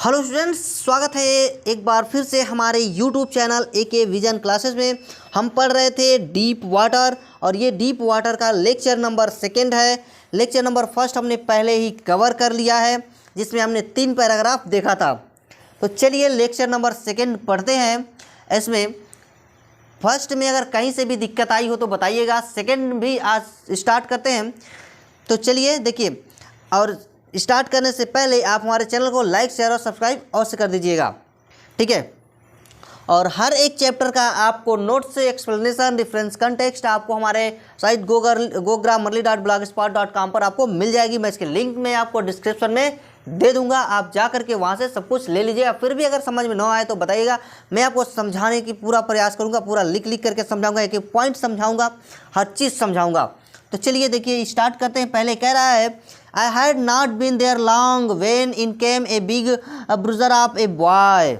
Hello students, स्वागत है एक बार फिर से हमारे YouTube channel AK Vision classes में। हम पढ़ रहे थे डीप वाटर और ये डीप वाटर का लेक्चर नंबर 2 है। लेक्चर नंबर 1 हमने पहले ही कवर कर लिया है, जिसमें हमने 3 पैराग्राफ देखा था। तो चलिए लेक्चर नंबर 2 पढ़ते हैं। इसमें फर्स्ट में अगर कहीं से भी दिक्कत आई हो तो बताइएगा, सेकेंड भी आज स्टार्ट करते हैं। तो चलिए देखिए, और स्टार्ट करने से पहले आप हमारे चैनल को लाइक, शेयर और सब्सक्राइब अवश्य कर दीजिएगा, ठीक है। और हर एक चैप्टर का आपको नोट्स, एक्सप्लेनेशन, रेफरेंस कंटेक्स्ट आपको हमारे साइट gogramurli.blogspot.com पर आपको मिल जाएगी। मैं इसके लिंक में आपको डिस्क्रिप्शन में दे दूंगा, आप जा करके वहाँ से सब कुछ ले लीजिएगा। फिर भी अगर समझ में ना आए तो बताइएगा, मैं आपको समझाने की पूरा प्रयास करूँगा, पूरा लिख करके समझाऊँगा, एक एक पॉइंट समझाऊँगा, हर चीज़ समझाऊँगा। तो चलिए देखिए स्टार्ट करते हैं। पहले कह रहा है, I had not been there long when in came a big bruiser of a boy।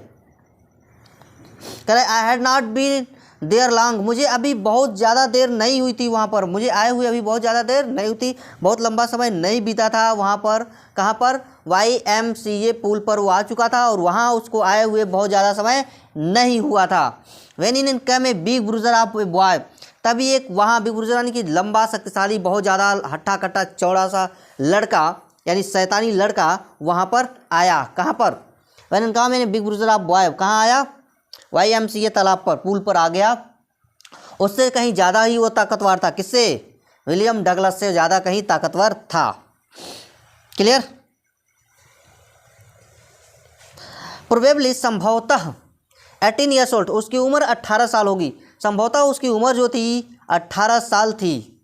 कह रहा है I had not been there long, मुझे अभी बहुत ज़्यादा देर नहीं हुई थी वहाँ पर, मुझे आए हुए अभी बहुत ज़्यादा देर नहीं हुई थी, बहुत लंबा समय नहीं बीता था वहाँ पर। कहाँ पर? YMCA पुल पर वो आ चुका था और वहाँ उसको आए हुए बहुत ज़्यादा समय नहीं हुआ था। When in came a big bruiser of a boy, तभी एक वहाँ बिग ब्रूजर यानी कि लंबा, शक्तिशाली, बहुत ज़्यादा हट्टा कट्टा चौड़ा सा लड़का यानी शैतानी लड़का वहाँ पर आया। कहाँ पर? मैंने कहा मैंने बिग ब्रूजर ऑफ बॉय कहाँ आया? YMCA तालाब पर, पुल पर आ गया। उससे कहीं ज़्यादा ही वो ताकतवर था। किससे? विलियम डगलस से ज़्यादा कहीं ताकतवर था। क्लियर? प्रोबेबली, संभवतः 18 ईयर्स ओल्ड, उसकी उम्र 18 साल होगी। संभवतः उसकी उम्र जो थी 18 साल थी।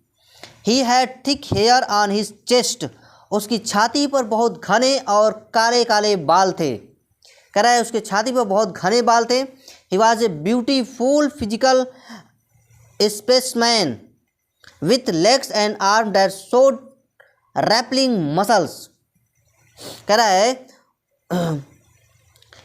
He had thick hair on his chest, उसकी छाती पर बहुत घने और काले काले बाल थे। कह रहा है उसके छाती पर बहुत घने बाल थे। He was a beautiful physical spaceman with legs and arm that showed rappelling muscles. कह रहा है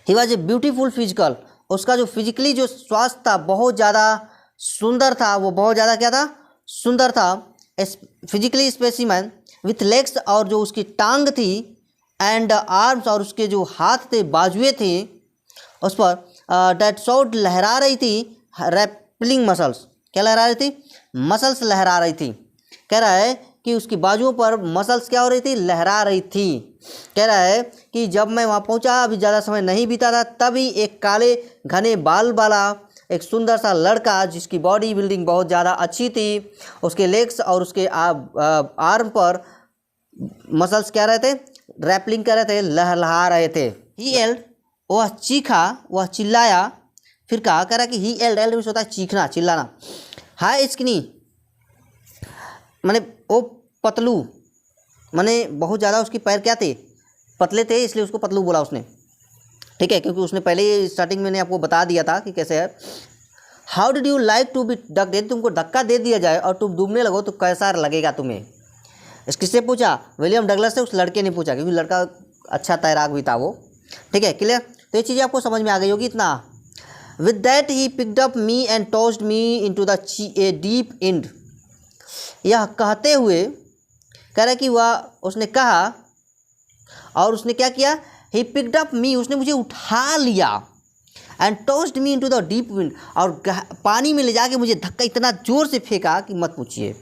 he was a beautiful physical, उसका जो फिजिकली जो स्वास्थ्य था बहुत ज़्यादा सुंदर था, वो बहुत ज़्यादा क्या था? सुंदर था। फिजिकली स्पेसिमैन विथ लेग्स, और जो उसकी टांग थी, एंड आर्म्स, और उसके जो हाथ थे, बाजुएं थी, उस पर डेट शॉट लहरा रही थी। रैपलिंग मसल्स, क्या लहरा रही थी? मसल्स लहरा रही थी। कह रहा है कि उसकी बाजुओं पर मसल्स क्या हो रही थी? लहरा रही थी। कह रहा है कि जब मैं वहाँ पहुँचा, अभी ज़्यादा समय नहीं बीता था, तभी एक काले घने बाल वाला एक सुंदर सा लड़का, जिसकी बॉडी बिल्डिंग बहुत ज़्यादा अच्छी थी, उसके लेग्स और उसके आर्म पर मसल्स क्या रहे थे? रैपलिंग कर रहे थे, लहलहा रहे थे। ही एल्ड, वह चीखा, वह चिल्लाया। फिर कहा, कह रहा कि ही एल्ड, एल्ड मीन्स होता है चीखना, चिल्लाना। हाय स्किनी, माने वो पतलू, माने बहुत ज़्यादा उसके पैर क्या थे? पतले थे, इसलिए उसको पतलू बोला उसने, ठीक है, क्योंकि उसने पहले ही स्टार्टिंग में मैंने आपको बता दिया था कि कैसे है। How did you like to be duck, यदि तुमको धक्का दे दिया जाए और तुम डूबने लगो तो कैसा लगेगा तुम्हें? किससे पूछा? विलियम डगलस से। उस लड़के ने पूछा, क्योंकि लड़का अच्छा तैराक भी था वो, ठीक है। क्लियर? तो ये चीज़ें आपको समझ में आ गई होगी इतना। With that he picked up me and tossed me into the a deep and. यह कहते हुए कह रहा कि वह, उसने कहा और उसने क्या किया? ही पिक्ड अप मी, उसने मुझे उठा लिया, and tossed me into the deep wind, और पानी में ले जाके मुझे धक्का इतना ज़ोर से फेंका कि मत पूछिए।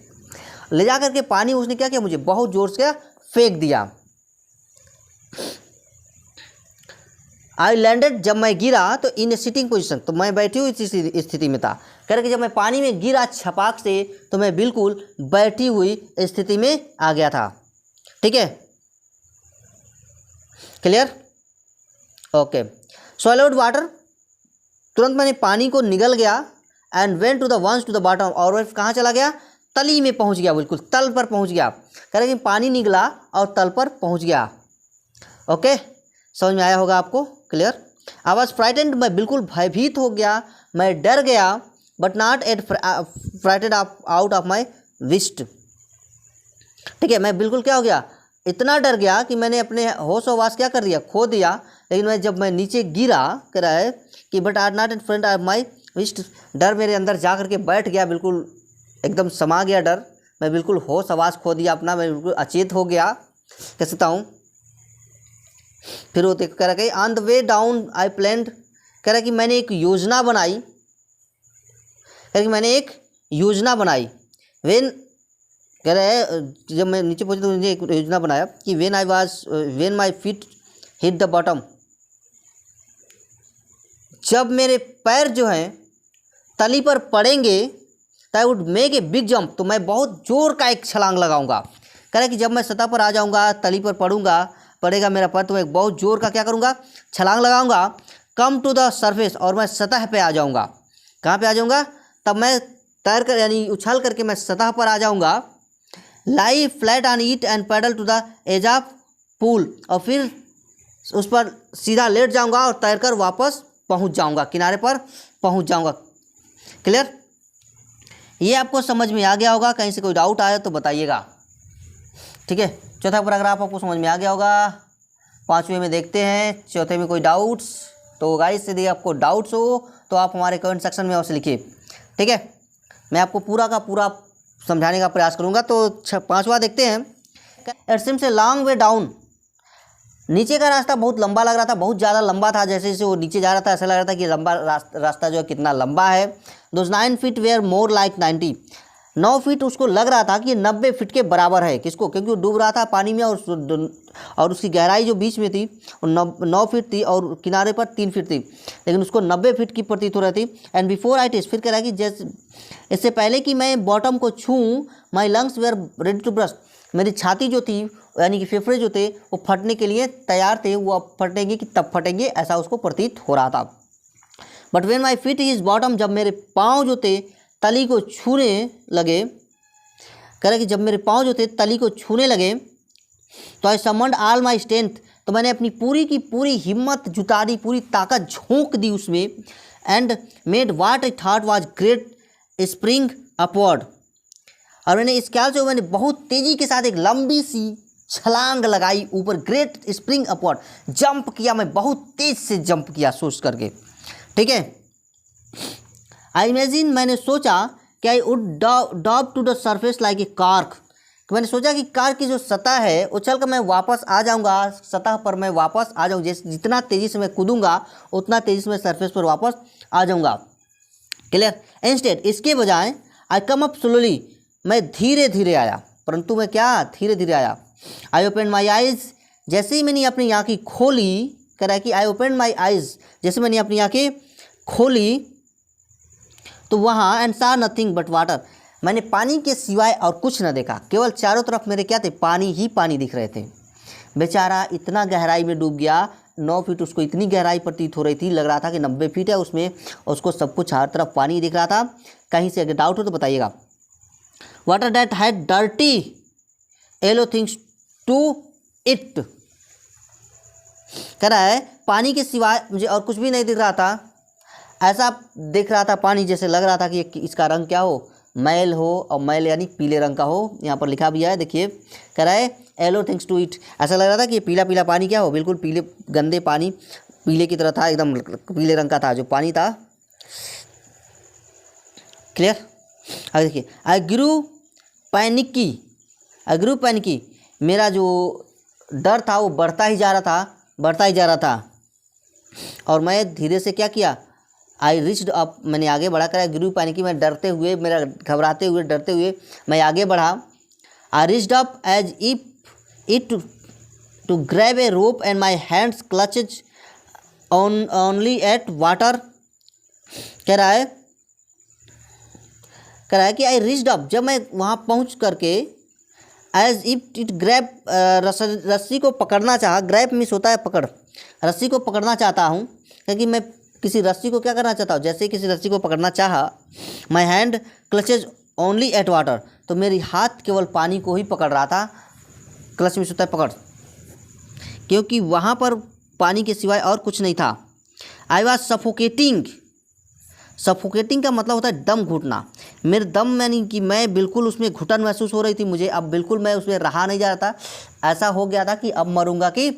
ले जा करके पानी उसने क्या किया? मुझे बहुत ज़ोर से फेंक दिया। आई लैंडेड, जब मैं गिरा तो इन ए सिटिंग पोजिशन, तो मैं बैठी हुई स्थिति में था। कह रहे कि जब मैं पानी में गिरा छपाक से, तो मैं बिल्कुल बैठी हुई स्थिति में आ गया था, ठीक है। क्लियर? ओके। सॉलिड वाटर, तुरंत मैंने पानी को निगल गया। And went to the once to the bottom, और वह कहाँ चला गया? तली में पहुँच गया, बिल्कुल तल पर पहुँच गया। कह रहे कि पानी निगला और तल पर पहुँच गया। ओके, समझ में आया होगा आपको? क्लियर? आई वॉज फ्राइटेंड, मैं बिल्कुल भयभीत हो गया, मैं डर गया। But not at frighted out of my विस्ट, ठीक है, मैं बिल्कुल क्या हो गया? इतना डर गया कि मैंने अपने होश आवास क्या कर दिया? खो दिया। लेकिन जब मैं नीचे गिरा, कह रहा है कि but are not in front of my विस्ट, डर मेरे अंदर जा करके बैठ गया, बिल्कुल एकदम समा गया डर। मैं बिल्कुल होश आवास खो दिया अपना, मैं बिल्कुल अचेत हो गया, कह सकता हूँ। फिर वो कह रहा कि on the way down I planned, कह रहा कि मैंने एक योजना बनाई, कह रहा कि मैंने एक योजना बनाई। वेन कह रहा है जब मैं नीचे पहुंचा तो मुझे एक योजना बनाया कि when my feet hit the bottom, जब मेरे पैर जो हैं तली पर पड़ेंगे, तो I would make a big jump, तो मैं बहुत जोर का एक छलांग लगाऊंगा। कह रहा है कि जब मैं सतह पर आ जाऊंगा, तली पर पड़ेगा मेरा पैर, तो मैं बहुत जोर का क्या करूंगा, छलांग लगाऊंगा। कम टू द सरफेस, और मैं सतह पे आ जाऊंगा। कहाँ पे आ जाऊंगा, तब मैं तैर कर यानी उछल करके मैं सतह पर आ जाऊंगा। Lie flat on it and paddle to the edge of pool, और फिर उस पर सीधा लेट जाऊंगा और तैरकर वापस पहुंच जाऊंगा, किनारे पर पहुंच जाऊंगा। क्लियर? ये आपको समझ में आ गया होगा। कहीं से कोई डाउट आया तो बताइएगा। ठीक है, चौथा पैराग्राफ आपको समझ में आ गया होगा। पांचवें में देखते हैं, चौथे में कोई डाउट्स। तो गाइस यदि आपको डाउट्स हो तो आप हमारे कमेंट सेक्शन में अवश्य लिखिए। ठीक है, मैं आपको पूरा का पूरा समझाने का प्रयास करूंगा। तो पांचवा देखते हैं। It seems a long way down, नीचे का रास्ता बहुत लंबा लग रहा था, बहुत ज़्यादा लंबा था। जैसे जैसे वो नीचे जा रहा था ऐसा लग रहा था कि लंबा रास्ता जो है कितना लंबा है। Those 9 feet were more like 90, 9 feet उसको लग रहा था कि 90 फीट के बराबर है। किसको? क्योंकि वो डूब रहा था पानी में, और उसकी गहराई जो बीच में थी वो 9 फीट थी और किनारे पर 3 फीट थी, लेकिन उसको 90 फीट की प्रतीत हो रही थी। एंड बिफोर आई टेस्ट, फिर कह रहा है कि जैसे इससे पहले कि मैं बॉटम को छूँ, my lungs were ready to burst, मेरी छाती जो थी यानी कि फेफड़े जो थे वो फटने के लिए तैयार थे। वो अब फटेंगे कि तब फटेंगे, ऐसा उसको प्रतीत हो रहा था। But when my feet is bottom, जब मेरे पाँव जो थे तली को छूने लगे, कह रहे कि जब मेरे पाँव जो थे तली को छूने लगे, तो आई समन्ड ऑल माई स्ट्रेंथ, तो मैंने अपनी पूरी की पूरी हिम्मत जुटा दी, पूरी ताकत झोंक दी उसमें। And made what I thought was great spring upward, और मैंने इस ख्याल से मैंने बहुत तेज़ी के साथ एक लंबी सी छलांग लगाई ऊपर। ग्रेट स्प्रिंग अपवर्ड, जंप किया, मैं बहुत तेज से जंप किया सोच करके। ठीक है, आई इमेजिन, मैंने सोचा कि I would drop to the surface like a cork, मैंने सोचा कि कार की जो सतह है उछल कर मैं वापस आ जाऊंगा, सतह पर मैं वापस आ जाऊँ। जैसे जितना तेज़ी से मैं कूदूंगा उतना तेज़ी से मैं सरफेस पर वापस आ जाऊंगा। क्लियर? इंस्टेड, इसके बजाय आई कम अप स्लोली, मैं धीरे धीरे आया, परंतु मैं क्या धीरे धीरे आया। आई ओपन माई आइज़, जैसे ही मैंने अपनी आँखें खोली, कह रहा है कि आई ओपन माई आइज़, जैसे मैंने अपनी आँखें खोली तो वहाँ एंड सा नथिंग बट वाटर, मैंने पानी के सिवाय और कुछ न देखा, केवल चारों तरफ मेरे क्या थे, पानी ही पानी दिख रहे थे। बेचारा इतना गहराई में डूब गया, 9 फीट उसको इतनी गहराई प्रतीत हो रही थी, लग रहा था कि 90 फीट है उसमें, उसको सब कुछ हर तरफ पानी दिख रहा था। कहीं से अगर डाउट हो तो बताइएगा। Water that had dirty yellow things to it, कह रहा है पानी के सिवाय मुझे और कुछ भी नहीं दिख रहा था। ऐसा दिख रहा था पानी, जैसे लग रहा था कि इसका रंग क्या हो, मैल हो, और मैल यानी पीले रंग का हो। यहाँ पर लिखा भी है, देखिए, कह रहा है येलो थिंग्स टू इट, ऐसा लग रहा था कि ये पीला पीला पानी क्या हो, बिल्कुल पीले गंदे पानी, पीले की तरह था, एकदम पीले रंग का था जो पानी था। क्लियर? अब देखिए, आई ग्रू पैनिकी, मेरा जो डर था वो बढ़ता ही जा रहा था, और मैं धीरे से क्या किया, आई रिच्ड अप, मैंने आगे बढ़ा कर ग्रू पैनिकी, मैं डरते हुए, मेरा घबराते हुए डरते हुए मैं आगे बढ़ा। I reached up as if it to grab a rope and my hands clutches only at water, कह रहा है कि आई रिच्ड अप, जब मैं वहाँ पहुँच करके एज इफ इट ग्रैब, रस्सी को पकड़ना चाहा, ग्रैब मिस होता है पकड़, रस्सी को पकड़ना चाहता हूँ, क्योंकि मैं किसी रस्सी को क्या करना चाहता हूँ, जैसे किसी रस्सी को पकड़ना चाहा। My hand clutches only at water, तो मेरी हाथ केवल पानी को ही पकड़ रहा था। क्लच मिस होता है पकड़, क्योंकि वहाँ पर पानी के सिवाय और कुछ नहीं था। आई वॉज सफोकेटिंग का मतलब होता है दम घुटना, मेरे दम यानी कि मैं बिल्कुल उसमें घुटन महसूस हो रही थी मुझे, अब बिल्कुल मैं उसमें रहा नहीं जा रहा था। ऐसा हो गया था कि अब मरूंगा कि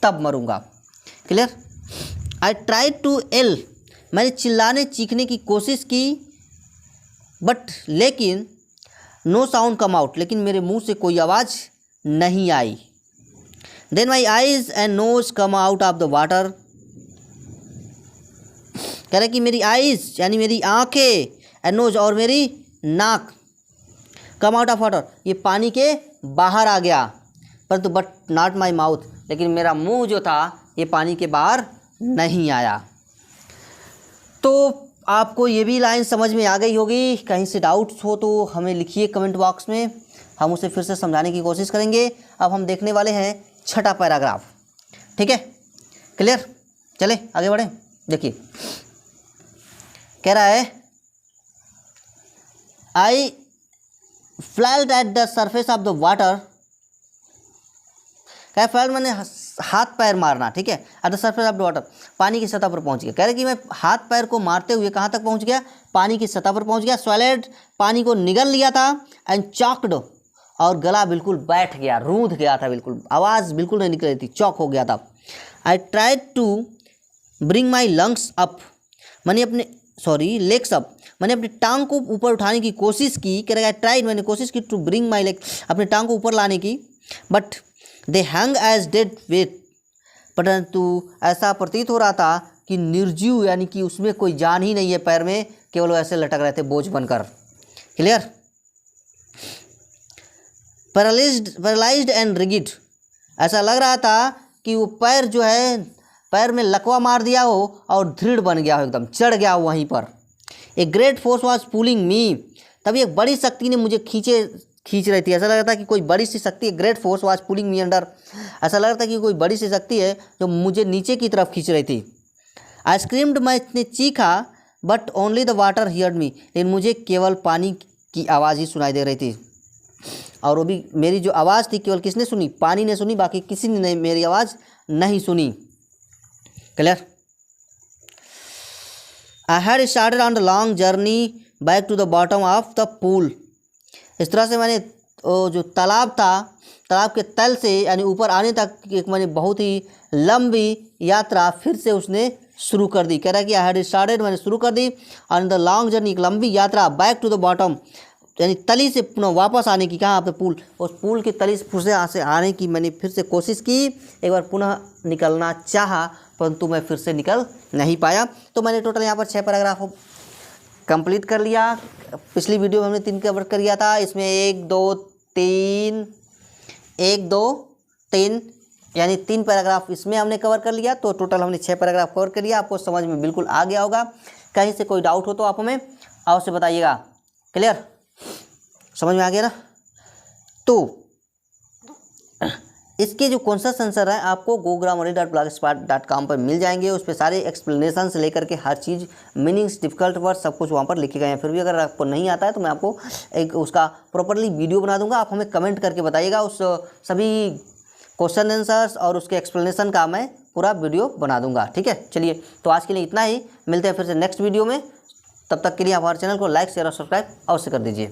तब मरूंगा। Clear? I try to yell, मैंने चिल्लाने चीखने की कोशिश की, बट लेकिन नो साउंड कम आउट, लेकिन मेरे मुंह से कोई आवाज़ नहीं आई। Then my eyes and nose come out of the water. कह रहा है कि मेरी आईज यानी मेरी आंखें, एंड नोज और मेरी नाक, कम आउट ऑफ वाटर ये पानी के बाहर आ गया, परंतु बट नॉट माई माउथ, लेकिन मेरा मुंह जो था ये पानी के बाहर नहीं आया। तो आपको ये भी लाइन समझ में आ गई होगी। कहीं से डाउट्स हो तो हमें लिखिए कमेंट बॉक्स में, हम उसे फिर से समझाने की कोशिश करेंगे। अब हम देखने वाले हैं छठा पैराग्राफ, ठीक है, क्लियर। चले आगे बढ़े। देखिए कह रहा है I flat at the surface of the water. क्या फ्लैट मैंने हाथ पैर मारना, ठीक है, at the surface of the water, पानी की सतह पर पहुंच गया। कह रहे कि मैं हाथ पैर को मारते हुए कहाँ तक पहुंच गया, पानी की सतह पर पहुंच गया। स्वैलेड पानी को निगल लिया था, एंड चॉक्ड और गला बिल्कुल बैठ गया, रूंध गया था, बिल्कुल आवाज़ बिल्कुल नहीं निकल रही थी, चौक हो गया था। I tried to bring my lungs up, मैंने अपने लेग्स अप, मैंने अपनी टांग को ऊपर उठाने की कोशिश की। कह रहा है ट्राइड मैंने कोशिश की टू ब्रिंग माई लेग, अपनी टांग को ऊपर लाने की, but they hang as dead weight, परंतु ऐसा प्रतीत हो रहा था कि निर्जीव यानी कि उसमें कोई जान ही नहीं है पैर में, केवल ऐसे लटक रहे थे बोझ बनकर। क्लियर। पैरालाइज्ड एंड रिगिड, ऐसा लग रहा था कि वो पैर जो है पैर में लकवा मार दिया हो और दृढ़ बन गया हो, एकदम चढ़ गया हो वहीं पर। A great force was pulling me, तभी एक बड़ी शक्ति ने मुझे खींच रही थी। ऐसा लग रहा था कि कोई बड़ी सी शक्ति है, great force was pulling me under, ऐसा लग रहा था कि कोई बड़ी सी शक्ति है जो मुझे नीचे की तरफ खींच रही थी। आई स्क्रीम्ड, मैंने चीखा, but only the water heard me, लेकिन मुझे केवल पानी की आवाज़ ही सुनाई दे रही थी। और वो भी मेरी जो आवाज़ थी केवल किसने सुनी, पानी ने सुनी, बाकी किसी ने नहीं मेरी आवाज़ नहीं सुनी। Clear. I had started on the long journey back to the bottom of the pool. इस तरह से मैंने जो तालाब था, तालाब के तल से यानी ऊपर आने तक एक मैंने बहुत ही लंबी यात्रा फिर से उसने शुरू कर दी। कह रहा है कि आई हैड स्टार्टेड, मैंने शुरू कर दी, ऑन द लॉन्ग जर्नी, एक लंबी यात्रा, बैक टू द बॉटम यानी तली से पुनः वापस आने की। कहाँ आपने पूल, उस पूल की तली से फिर से आने की मैंने फिर से कोशिश की, एक बार पुनः निकलना चाहा, परंतु मैं फिर से निकल नहीं पाया। तो मैंने टोटल यहाँ पर 6 पैराग्राफ कंप्लीट कर लिया। पिछली वीडियो में हमने 3 कवर कर लिया था, इसमें 1 2 3 यानी 3 पैराग्राफ इसमें हमने कवर कर लिया। तो टोटल हमने 6 पैराग्राफ कवर कर लिया। आपको समझ में बिल्कुल आ गया होगा। कहीं से कोई डाउट हो तो आप हमें अवश्य बताइएगा। क्लियर, समझ में आ गया ना। तो इसके जो कॉन्सेप्ट आंसर है आपको gogramari.blogspot.com पर मिल जाएंगे। उस पर सारे एक्सप्लेनेशन से लेकर के हर चीज़, मीनिंग्स, डिफिकल्ट वर्ड सब कुछ वहाँ पर लिखे गए हैं। फिर भी अगर आपको नहीं आता है तो मैं आपको एक उसका प्रॉपरली वीडियो बना दूंगा। आप हमें कमेंट करके बताइएगा, उस सभी क्वेश्चन आंसर्स और उसके एक्सप्लेनेशन का मैं पूरा वीडियो बना दूंगा। ठीक है, चलिए तो आज के लिए इतना ही। मिलते हैं फिर से नेक्स्ट वीडियो में। तब तक के लिए हमारे चैनल को लाइक, शेयर और सब्सक्राइब अवश्य कर दीजिए।